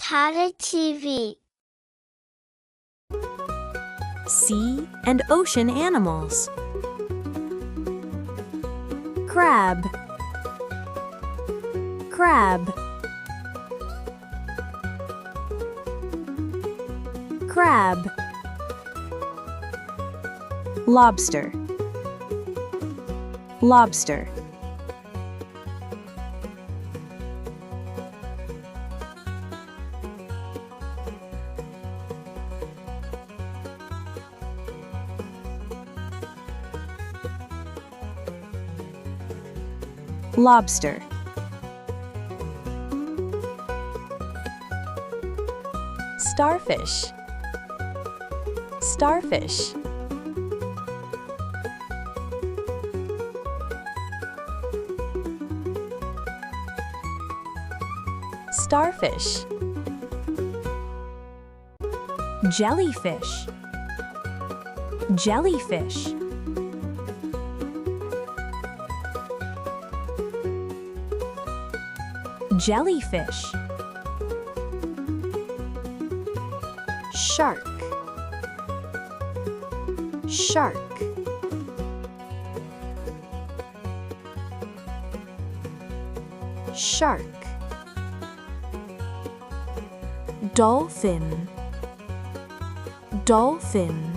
Pada TV. Sea and ocean animals. Crab, crab, crab. Lobster, lobster. Lobster. Starfish, starfish. Starfish. Jellyfish, jellyfish. Jellyfish. Shark, shark. Shark. Dolphin, dolphin.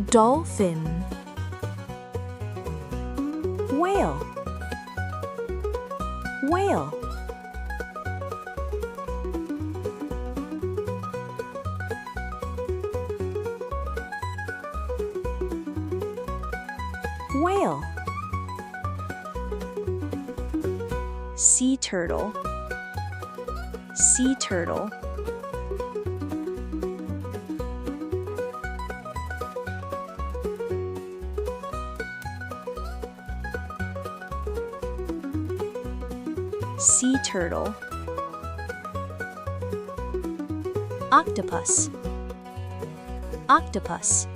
Dolphin. Whale, whale. Whale. Sea turtle, sea turtle. Sea turtle. Octopus, octopus.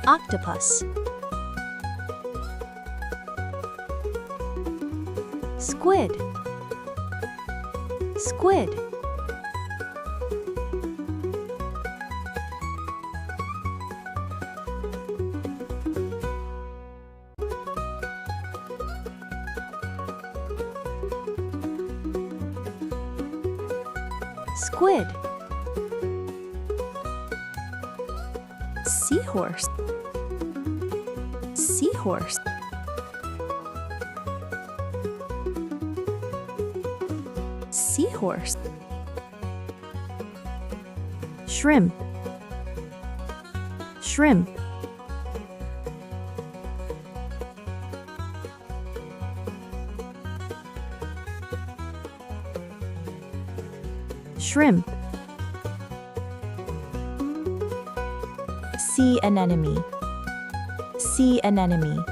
Octopus. Squid, squid. Squid. Seahorse, seahorse. Seahorse. Shrimp, shrimp. Shrimp. Sea anemone, sea anemone.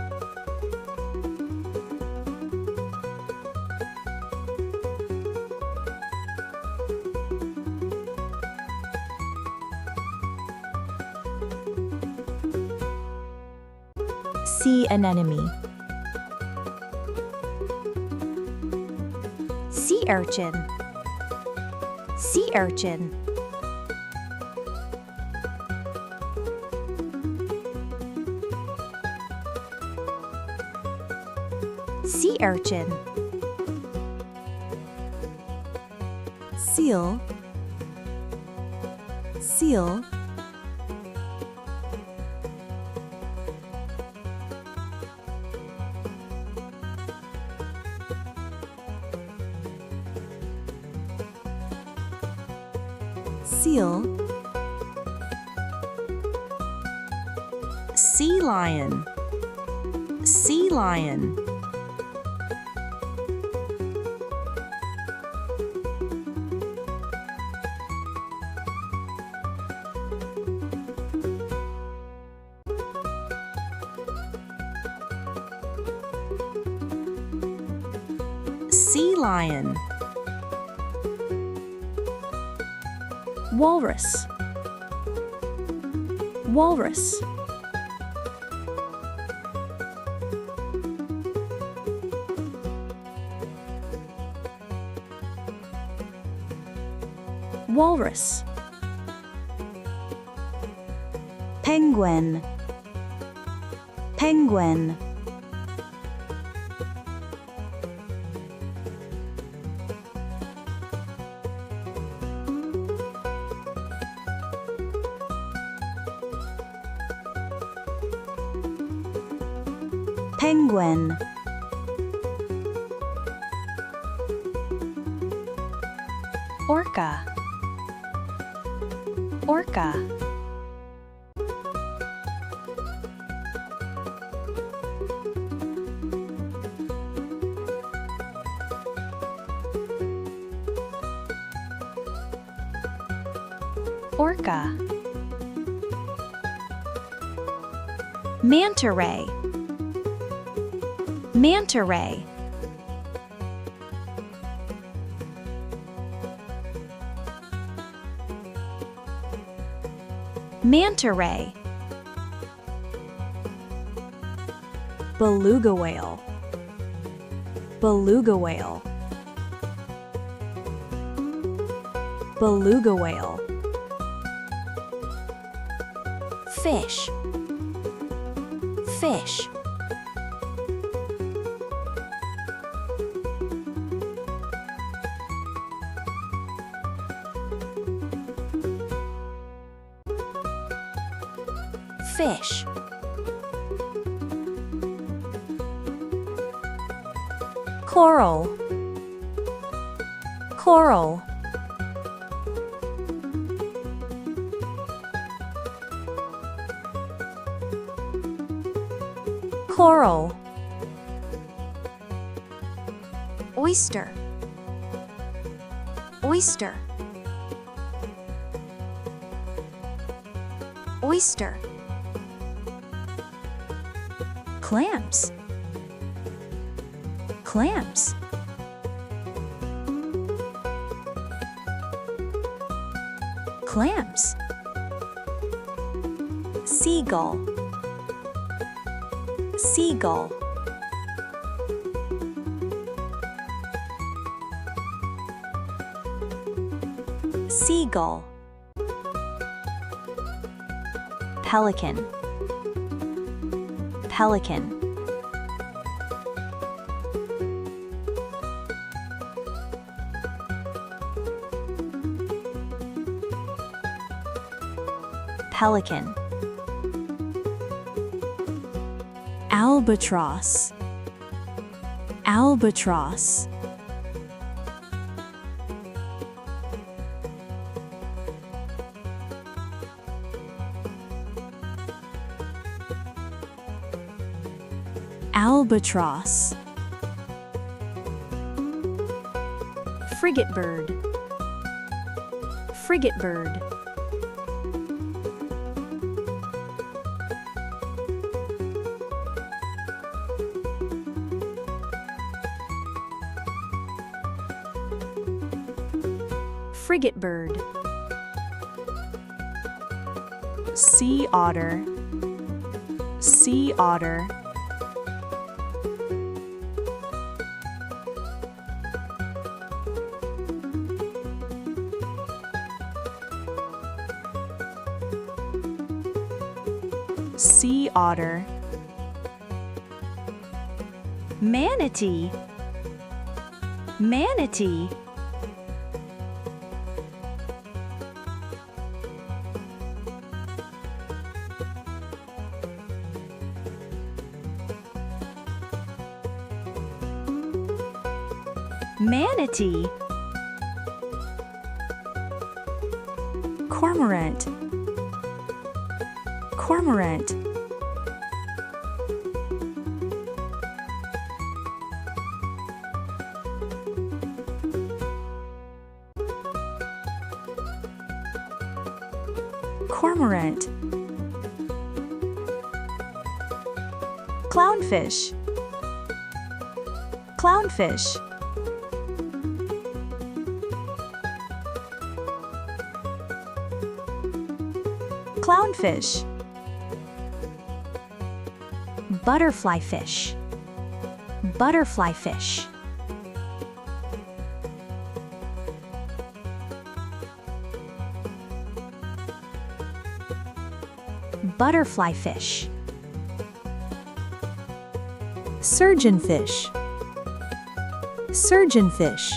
Sea anemone. Sea urchin, sea urchin. Sea urchin. Seal, seal. Seal. Sea lion, sea lion. Sea lion. Walrus. Walrus. Walrus. Penguin. Penguin. Penguin. Orca. Orca. Orca. Manta ray. Manta ray. Manta ray. Beluga whale. Beluga whale. Beluga whale. Fish. Fish. Fish. Coral. Coral. Coral. Oyster. Oyster. Oyster. Clams. Clams. Clams. Seagull. Seagull. Seagull. Pelican. Pelican. Pelican. Albatross. Albatross. Albatross. Frigate bird. Frigate bird. Frigate bird. Sea otter. Sea otter. Sea otter. Manatee. Manatee. Manatee. Cormorant. Cormorant. Cormorant. Clownfish. Clownfish. clownfish, butterfly fish, butterfly fish, butterfly fish, surgeonfish, surgeonfish,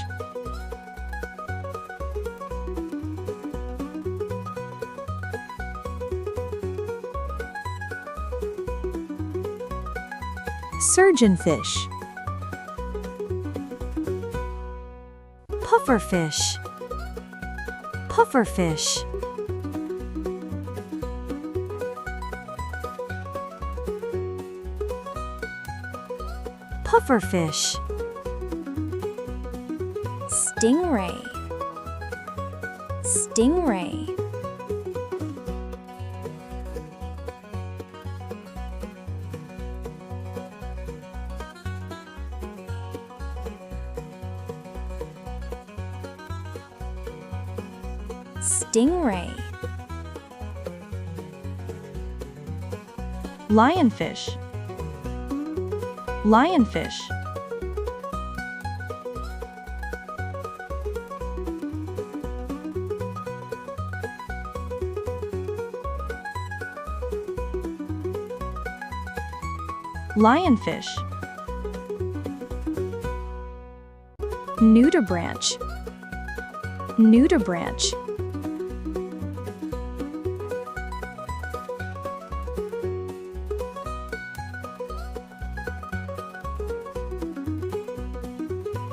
surgeonfish, pufferfish, pufferfish, pufferfish, stingray, stingray, stingray, lionfish, lionfish, lionfish, nudibranch, nudibranch,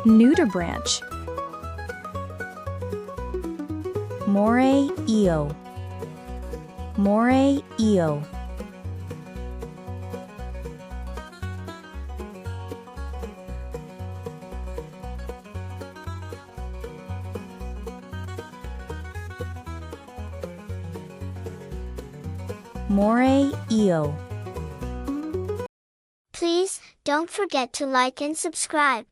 nudibranch, moray eel, moray eel, moray eel. Please don't forget to like and subscribe.